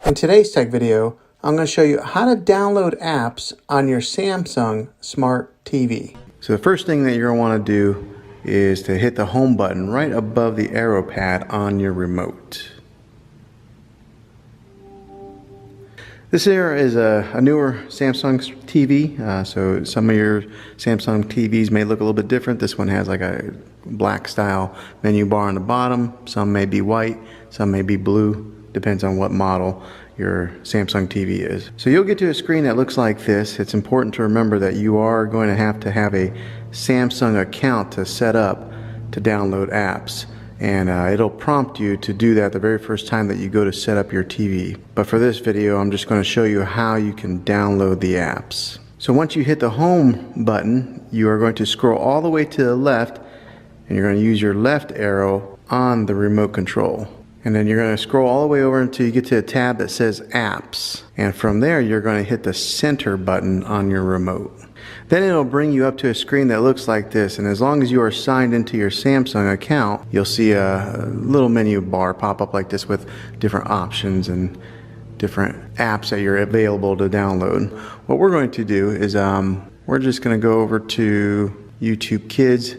In today's tech video, I'm going to show you how to download apps on your Samsung Smart TV. So the first thing that you're going to want to do is to hit the home button right above the arrow pad on your remote. This here is a newer Samsung TV, so some of your Samsung TVs may look a little bit different. This one has like a black style menu bar on the bottom. Some may be white, some may be blue. Depends on what model your Samsung TV is. So you'll get to a screen that looks like this. It's important to remember that you are going to have a Samsung account to set up to download apps. And it'll prompt you to do that the very first time that you go to set up your TV. But for this video, I'm just going to show you how you can download the apps. So once you hit the home button, you are going to scroll all the way to the left, and you're going to use your left arrow on the remote control. And then you're going to scroll all the way over until you get to a tab that says Apps. And from there, you're going to hit the center button on your remote. Then it'll bring you up to a screen that looks like this. And as long as you are signed into your Samsung account, you'll see a little menu bar pop up like this with different options and different apps that you're available to download. What we're going to do is we're just going to go over to YouTube Kids,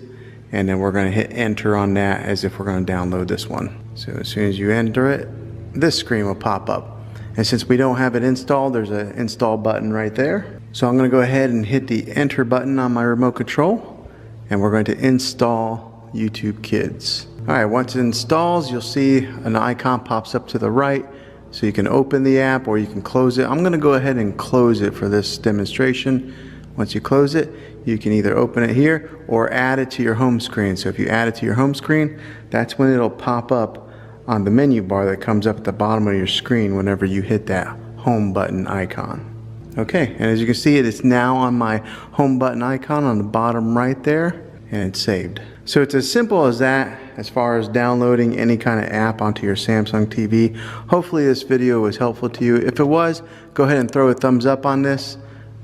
and then we're going to hit enter on that as if we're going to download this one. So as soon as you enter it, this screen will pop up. And since we don't have it installed, there's an install button right there. So I'm going to go ahead and hit the enter button on my remote control, and we're going to install YouTube Kids. Alright, once it installs, you'll see an icon pops up to the right, so you can open the app or you can close it. I'm going to go ahead and close it for this demonstration. Once you close it, you can either open it here or add it to your home screen. So if you add it to your home screen, that's when it'll pop up on the menu bar that comes up at the bottom of your screen whenever you hit that home button icon. Okay, and as you can see, it's now on my home button icon on the bottom right there, and it's saved. So it's as simple as that as far as downloading any kind of app onto your Samsung TV. Hopefully this video was helpful to you. If it was, go ahead and throw a thumbs up on this.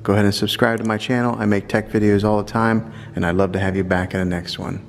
Go ahead and subscribe to my channel. I make tech videos all the time, and I'd love to have you back in the next one.